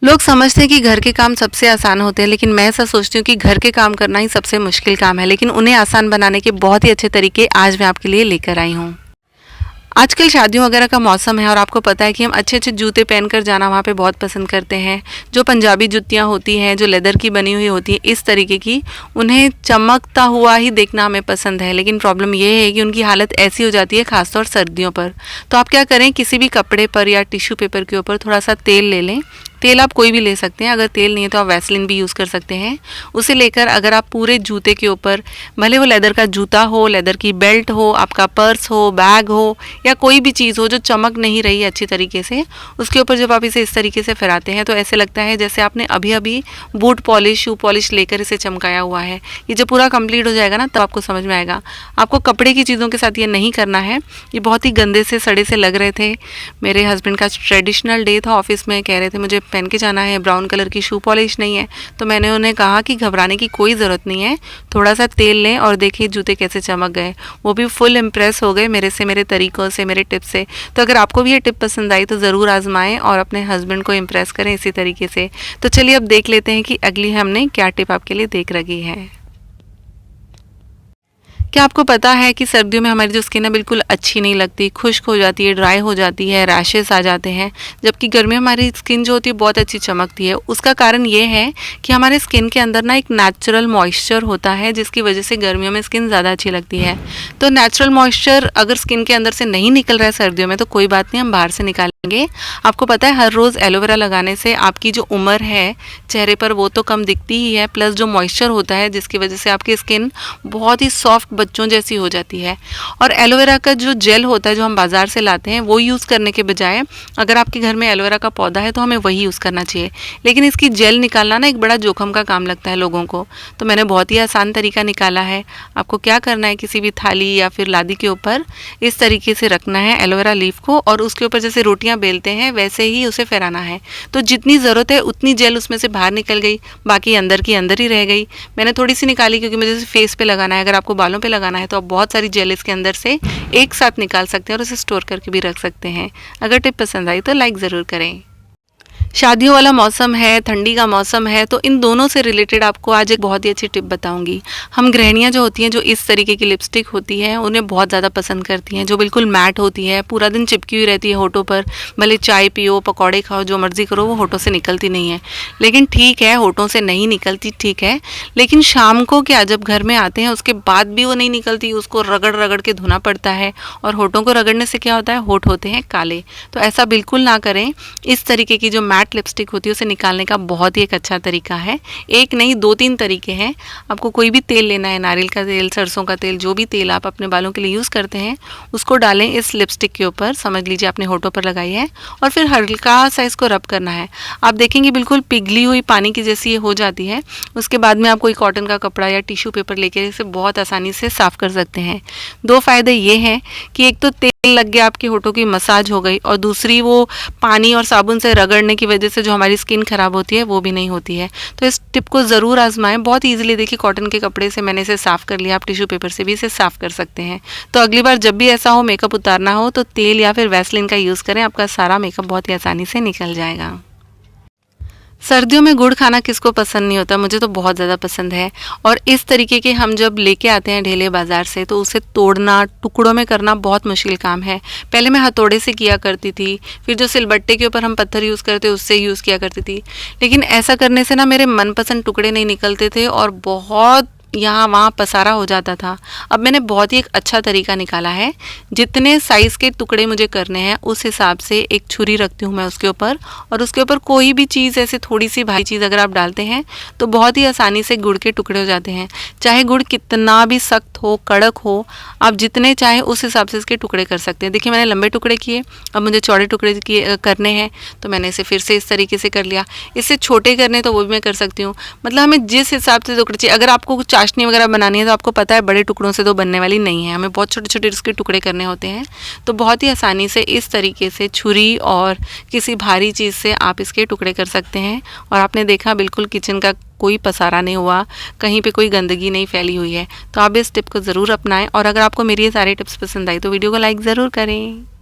लोग समझते हैं कि घर के काम सबसे आसान होते हैं, लेकिन मैं ऐसा सोचती हूँ कि घर के काम करना ही सबसे मुश्किल काम है। लेकिन उन्हें आसान बनाने के बहुत ही अच्छे तरीके आज मैं आपके लिए लेकर आई हूँ। आजकल शादियों वगैरह का मौसम है और आपको पता है कि हम अच्छे-अच्छे जूते पहनकर जाना वहाँ पे बहुत पसंद करते हैं। जो पंजाबी जुतियाँ होती हैं, जो लेदर की बनी हुई होती हैं, इस तरीके की, उन्हें चमकता हुआ ही देखना हमें पसंद है। लेकिन प्रॉब्लम ये है कि उनकी हालत ऐसी हो जाती है, ख़ासतौर सर्दियों पर। तो आप क्या करें, किसी भी कपड़े पर या टिश्यू पेपर के ऊपर थोड़ा-सा तेल ले लें। तेल आप कोई भी ले सकते हैं, अगर तेल नहीं है तो आप वैसलीन भी यूज़ कर सकते हैं। उसे लेकर अगर आप पूरे जूते के ऊपर, भले वो लेदर का जूता हो, लेदर की बेल्ट हो, आपका पर्स हो, बैग हो या कोई भी चीज़ हो जो चमक नहीं रही है अच्छी तरीके से, उसके ऊपर जब आप इसे इस तरीके से फहराते हैं तो ऐसे लगता है जैसे आपने अभी-अभी बूट पॉलिश, शू पॉलिश लेकर इसे चमकाया हुआ है। ये जब पूरा कंप्लीट हो जाएगा ना, तब आपको समझ में आएगा। आपको कपड़े की चीज़ों के साथ ये नहीं करना है। ये बहुत ही गंदे से, सड़े से लग रहे थे। मेरे हस्बैंड का ट्रेडिशनल डे था, ऑफिस में कह रहे थे मुझे पहन के जाना है, ब्राउन कलर की शू पॉलिश नहीं है। तो मैंने उन्हें कहा कि घबराने की कोई ज़रूरत नहीं है, थोड़ा सा तेल लें और देखिए जूते कैसे चमक गए। वो भी फुल इम्प्रेस हो गए मेरे से, मेरे तरीक़ों से, मेरे टिप्स से। तो अगर आपको भी ये टिप पसंद आई तो ज़रूर आजमाएं और अपने हस्बैंड को इम्प्रेस करें इसी तरीके से। तो चलिए अब देख लेते हैं कि अगली हमने क्या टिप आपके लिए देख रखी है। क्या आपको पता है कि सर्दियों में हमारी जो स्किन है बिल्कुल अच्छी नहीं लगती, खुश्क हो जाती है, ड्राई हो जाती है, रैशेस आ जाते हैं, जबकि गर्मियों में हमारी स्किन जो होती है बहुत अच्छी चमकती है। उसका कारण ये है कि हमारे स्किन के अंदर ना एक नेचुरल मॉइस्चर होता है, जिसकी वजह से गर्मियों में स्किन ज़्यादा अच्छी लगती है। तो नेचुरल मॉइस्चर अगर स्किन के अंदर से नहीं निकल रहा है सर्दियों में तो कोई बात नहीं, हम बाहर से निकालेंगे। आपको पता है हर रोज़ एलोवेरा लगाने से आपकी जो उम्र है चेहरे पर वो तो कम दिखती ही है, प्लस जो मॉइस्चर होता है जिसकी वजह से आपकी स्किन बहुत ही सॉफ्ट बच्चों जैसी हो जाती है। और एलोवेरा का जो जेल होता है जो हम बाज़ार से लाते हैं वो यूज़ करने के बजाय अगर आपके घर में एलोवेरा का पौधा है तो हमें वही यूज़ करना चाहिए। लेकिन इसकी जेल निकालना ना एक बड़ा जोखम का काम लगता है लोगों को। तो मैंने बहुत ही आसान तरीका निकाला है। आपको क्या करना है, किसी भी थाली या फिर लादी के ऊपर इस तरीके से रखना है एलोवेरा लीफ को और उसके ऊपर जैसे रोटियां बेलते हैं वैसे ही उसे फैलाना है। तो जितनी ज़रूरत है उतनी जेल उसमें से बाहर निकल गई, बाकी अंदर की अंदर ही रह गई। मैंने थोड़ी सी निकाली क्योंकि मुझे फेस पे लगाना है। अगर आपको बालों पे लगाना है तो आप बहुत सारी जेल इसके अंदर से एक साथ निकाल सकते हैं और उसे स्टोर करके भी रख सकते हैं। अगर टिप पसंद आई तो लाइक ज़रूर करें। शादियों वाला मौसम है, ठंडी का मौसम है, तो इन दोनों से रिलेटेड आपको आज एक बहुत ही अच्छी टिप बताऊंगी। हम गृहिणियाँ जो होती हैं जो इस तरीके की लिपस्टिक होती है उन्हें बहुत ज़्यादा पसंद करती हैं, जो बिल्कुल मैट होती है, पूरा दिन चिपकी हुई रहती है होठों पर। भले चाय पियो, पकौड़े खाओ, जो मर्ज़ी करो, वो होठों से निकलती नहीं है। लेकिन ठीक है, होठों से नहीं निकलती ठीक है, लेकिन शाम को क्या, जब घर में आते हैं उसके बाद भी वो नहीं निकलती, उसको रगड़ रगड़ के धोना पड़ता है और होठों को रगड़ने से क्या होता है, होठ होते हैं काले। तो ऐसा बिल्कुल ना करें। इस तरीके की जो मैट लिपस्टिक होती है उसे निकालने का बहुत ही एक अच्छा तरीका है। एक नहीं, 2-3 तरीके हैं। आपको कोई भी तेल लेना है, नारियल का तेल, सरसों का तेल, जो भी तेल आप अपने बालों के लिए यूज़ करते हैं, उसको डालें इस लिपस्टिक के ऊपर। समझ लीजिए आपने होठों पर लगाई है और फिर हल्का सा इसको रब करना है। आप देखेंगे बिल्कुल पिघली हुई पानी की जैसी ये हो जाती है। उसके बाद में आप कोई कॉटन का कपड़ा या टिश्यू पेपर लेकर इसे बहुत आसानी से साफ़ कर सकते हैं। 2 फ़ायदे ये हैं कि एक तो तेल लग गया, आपके होठों की मसाज हो गई, और दूसरी वो पानी और साबुन से रगड़ने की वजह से जो हमारी स्किन ख़राब होती है वो भी नहीं होती है। तो इस टिप को ज़रूर आजमाएं। बहुत ईजिली, देखिए कॉटन के कपड़े से मैंने इसे साफ़ कर लिया, आप टिश्यू पेपर से भी इसे साफ़ कर सकते हैं। तो अगली बार जब भी ऐसा हो, मेकअप उतारना हो, तो तेल या फिर वैसलीन का यूज़ करें, आपका सारा मेकअप बहुत ही आसानी से निकल जाएगा। सर्दियों में गुड़ खाना किसको पसंद नहीं होता, मुझे तो बहुत ज़्यादा पसंद है। और इस तरीके के हम जब लेके आते हैं ढेले बाज़ार से तो उसे तोड़ना, टुकड़ों में करना बहुत मुश्किल काम है। पहले मैं हथौड़े से किया करती थी, फिर जो सिलबट्टे के ऊपर हम पत्थर यूज़ करते उससे यूज़ किया करती थी। लेकिन ऐसा करने से ना मेरे मनपसंद टुकड़े नहीं निकलते थे और बहुत यहाँ वहाँ पसारा हो जाता था। अब मैंने बहुत ही एक अच्छा तरीका निकाला है। जितने साइज़ के टुकड़े मुझे करने हैं उस हिसाब से एक छुरी रखती हूँ मैं उसके ऊपर, और उसके ऊपर कोई भी चीज़, ऐसे थोड़ी सी भारी चीज़ अगर आप डालते हैं तो बहुत ही आसानी से गुड़ के टुकड़े हो जाते हैं। चाहे गुड़ कितना भी सख्त हो, कड़क हो, आप जितने चाहे उस हिसाब से इसके टुकड़े कर सकते हैं। देखिए मैंने लंबे टुकड़े किए, अब मुझे चौड़े टुकड़े करने हैं तो मैंने इसे फिर से इस तरीके से कर लिया। इससे छोटे करने तो वो भी मैं कर सकती हूँ। मतलब हमें जिस हिसाब से टुकड़े चाहिए। अगर आपको चाशनी वगैरह बनानी है तो आपको पता है बड़े टुकड़ों से तो बनने वाली नहीं है, हमें बहुत छोटे छोटे इसके टुकड़े करने होते हैं। तो बहुत ही आसानी से इस तरीके से छुरी और किसी भारी चीज़ से आप इसके टुकड़े कर सकते हैं। और आपने देखा बिल्कुल किचन का कोई पसारा नहीं हुआ, कहीं पे कोई गंदगी नहीं फैली हुई है। तो आप इस टिप को ज़रूर अपनाएं और अगर आपको मेरी ये सारी टिप्स पसंद आई तो वीडियो को लाइक ज़रूर करें।